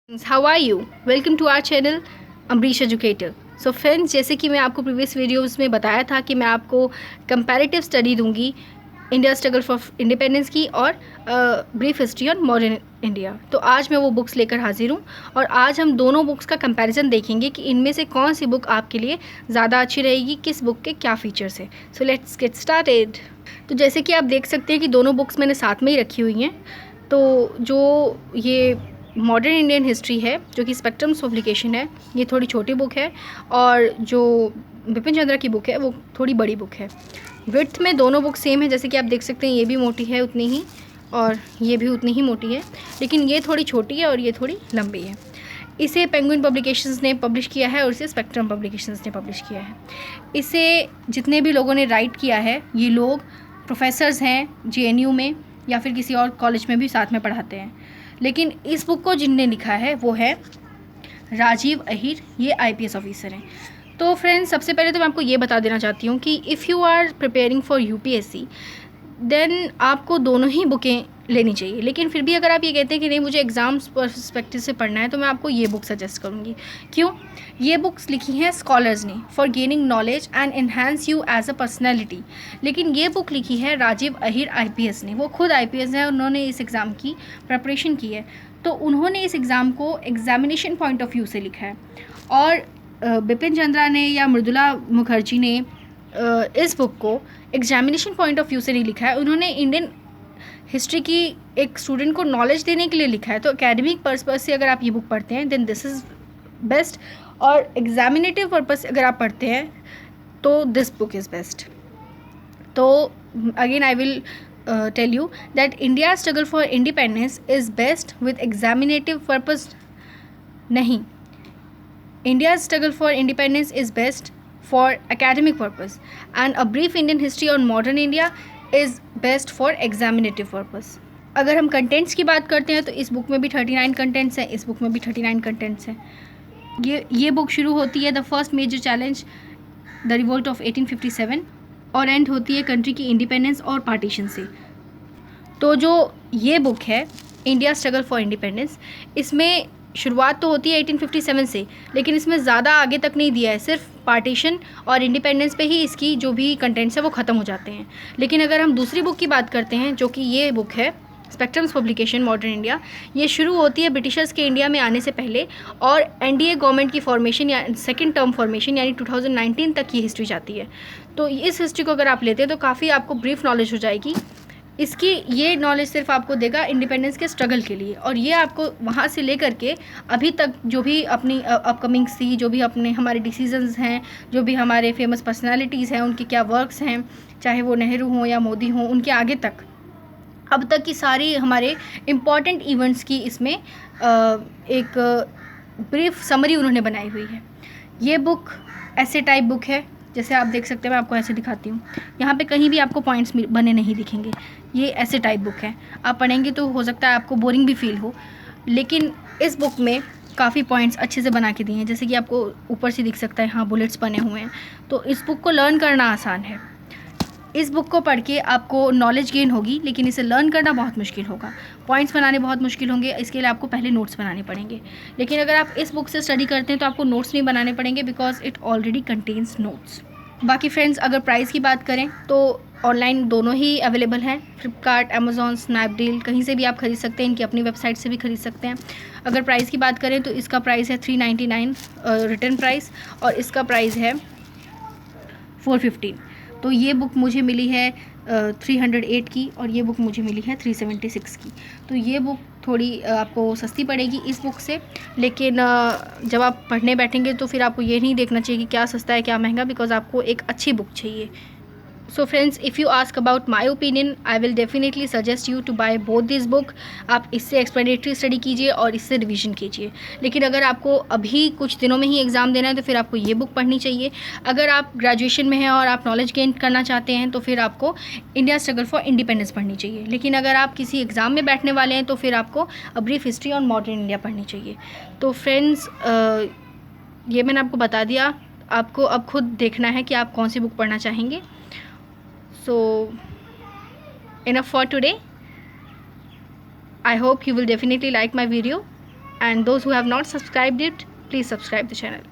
How are you welcome to our channel Ambrish educator. So friends, जैसे कि मैं आपको प्रीवियस वीडियोस में बताया था कि मैं आपको कंपैरेटिव स्टडी दूंगी इंडिया स्ट्रगल फॉर इंडिपेंडेंस की और brief history on modern India. तो आज मैं वो बुक्स लेकर हाजिर हूँ और आज हम दोनों बुक्स का कंपैरिजन देखेंगे कि इनमें से कौन सी बुक आपके लिए ज़्यादा अच्छी रहेगी, किस बुक के क्या फ़ीचर्स है। So let's get started. तो जैसे कि आप देख सकते हैं कि दोनों बुक्स मैंने साथ में ही रखी हुई हैं। तो जो ये मॉडर्न इंडियन हिस्ट्री है, जो कि स्पेक्ट्रम्स पब्लिकेशन है, ये थोड़ी छोटी बुक है और जो बिपिन चंद्रा की बुक है वो थोड़ी बड़ी बुक है। विड्थ में दोनों बुक सेम है, जैसे कि आप देख सकते हैं ये भी मोटी है उतनी ही और ये भी उतनी ही मोटी है, लेकिन ये थोड़ी छोटी है और ये थोड़ी लंबी है। इसे पेंगुइन पब्लिकेशंस ने पब्लिश किया है और इसे स्पेक्ट्रम पब्लिकेशंस ने पब्लिश किया है। इसे जितने भी लोगों ने राइट किया है ये लोग प्रोफेसर्स हैं JNU में या फिर किसी और कॉलेज में भी साथ में पढ़ाते हैं। लेकिन इस बुक को जिनने लिखा है वो है राजीव अहीर, ये IPS ऑफिसर हैं। तो फ्रेंड्स, सबसे पहले तो मैं आपको ये बता देना चाहती हूँ कि if you are preparing for UPSC then आपको दोनों ही बुकें लेनी चाहिए। लेकिन फिर भी अगर आप ये कहते हैं कि नहीं मुझे एग्ज़ाम्स पर्सपेक्टिव से पढ़ना है, तो मैं आपको ये बुक सजेस्ट करूँगी। क्यों? ये बुक्स लिखी हैं स्कॉलर्स ने for gaining knowledge and enhance you as a personality. लेकिन ये बुक लिखी है राजीव अहीर IPS ने। वो खुद IPS है, उन्होंने इस एग्ज़ाम की प्रिपरेशन की है, तो उन्होंने इस एग्ज़ाम को एग्जामिनेशन पॉइंट ऑफ व्यू से लिखा है। और बिपिन चंद्रा ने या मृदुला मुखर्जी ने इस बुक को एग्जामिनेशन पॉइंट ऑफ व्यू से नहीं लिखा है, उन्होंने इंडियन हिस्ट्री की एक स्टूडेंट को नॉलेज देने के लिए लिखा है। तो एकेडमिक पर्पस से अगर आप ये बुक पढ़ते हैं देन दिस इज़ बेस्ट, और एग्जामिनेटिव पर्पस से अगर आप पढ़ते हैं तो दिस बुक इज़ बेस्ट। तो again I will tell you that India struggle for independence is best with examinative purpose नहीं, India struggle for independence is best for academic purpose and a brief Indian history on modern India is best for examinative purpose। अगर हम contents की बात करते हैं तो इस book में भी 39 कंटेंट्स हैं, इस बुक में भी 39 कंटेंट्स हैं। ये बुक शुरू होती है the first major challenge the revolt of 1857 और एंड होती है कंट्री की इंडिपेंडेंस और पार्टीशन से। तो जो ये बुक है इंडिया स्ट्रगल फॉर इंडिपेंडेंस, इसमें शुरुआत तो होती है 1857 से, लेकिन इसमें ज़्यादा आगे तक नहीं दिया है, सिर्फ पार्टीशन और इंडिपेंडेंस पे ही इसकी जो भी कंटेंट्स है वो ख़त्म हो जाते हैं। लेकिन अगर हम दूसरी बुक की बात करते हैं, जो कि ये बुक है स्पेक्ट्रम्स पब्लिकेशन मॉडर्न इंडिया, ये शुरू होती है ब्रिटिशर्स के इंडिया में आने से पहले और NDA गवर्नमेंट की फॉर्मेशन या सेकेंड टर्म फॉर्मेशन यानी 2019 तक की हिस्ट्री जाती है। तो इस हिस्ट्री को अगर आप लेते हैं तो काफ़ी आपको ब्रीफ नॉलेज हो जाएगी। इसकी ये नॉलेज सिर्फ आपको देगा इंडिपेंडेंस के स्ट्रगल के लिए, और ये आपको वहाँ से लेकर के अभी तक जो भी अपनी अपकमिंग्स थी, जो भी अपने हमारे डिसीजंस हैं, जो भी हमारे फेमस पर्सनालिटीज़ हैं, उनके क्या वर्क्स हैं, चाहे वो नेहरू हों या मोदी हों, उनके आगे तक अब तक की सारी हमारे इम्पॉर्टेंट इवेंट्स की इसमें एक ब्रीफ समरी उन्होंने बनाई हुई है। ये बुक ऐसे टाइप बुक है, जैसे आप देख सकते हैं, मैं आपको ऐसे दिखाती हूँ, यहाँ पे कहीं भी आपको पॉइंट्स बने नहीं दिखेंगे। ये ऐसे टाइप बुक है, आप पढ़ेंगे तो हो सकता है आपको बोरिंग भी फील हो, लेकिन इस बुक में काफ़ी पॉइंट्स अच्छे से बना के दिए हैं। जैसे कि आपको ऊपर से दिख सकता है, हाँ बुलेट्स बने हुए हैं। तो इस बुक को लर्न करना आसान है। इस बुक को पढ़ के आपको नॉलेज गेन होगी, लेकिन इसे लर्न करना बहुत मुश्किल होगा। पॉइंट्स बनाने बहुत मुश्किल होंगे, इसके लिए आपको पहले नोट्स बनाने पड़ेंगे। लेकिन अगर आप इस बुक से स्टडी करते हैं तो आपको नोट्स नहीं बनाने पड़ेंगे, because it already contains notes. बाकी फ्रेंड्स, अगर प्राइस की बात करें तो ऑनलाइन दोनों ही अवेलेबल हैं, फ्लिपकार्ट, अमेज़ॉन, स्नैपडील, कहीं से भी आप खरीद सकते हैं, इनकी अपनी वेबसाइट से भी खरीद सकते हैं। अगर प्राइस की बात करें तो इसका प्राइस है 399 रिटर्न प्राइस, और इसका प्राइस है 415। तो ये बुक मुझे मिली है 308 की और ये बुक मुझे मिली है 376 की। तो ये बुक थोड़ी आपको सस्ती पड़ेगी इस बुक से, लेकिन जब आप पढ़ने बैठेंगे तो फिर आपको ये नहीं देखना चाहिए कि क्या सस्ता है क्या महंगा, बिकॉज आपको एक अच्छी बुक चाहिए। So friends, if you ask about my opinion, I will definitely suggest you to buy both this book. आप इससे एक्सप्लेनेटरी स्टडी कीजिए और इससे रिवीजन कीजिए। लेकिन अगर आपको अभी कुछ दिनों में ही एग्ज़ाम देना है तो फिर आपको ये बुक पढ़नी चाहिए। अगर आप ग्रेजुएशन में हैं और आप नॉलेज गेन करना चाहते हैं तो फिर आपको इंडिया स्ट्रगल फॉर इंडिपेंडेंस पढ़नी चाहिए। लेकिन अगर आप किसी एग्ज़ाम में बैठने वाले हैं तो फिर आपको a brief history on modern India पढ़नी चाहिए। तो फ्रेंड्स, ये मैंने आपको बता दिया, आपको अब खुद देखना है कि आप कौन सी बुक पढ़ना चाहेंगे। So enough for today. I hope you will definitely like my video. and those who have not subscribed it, please subscribe the channel.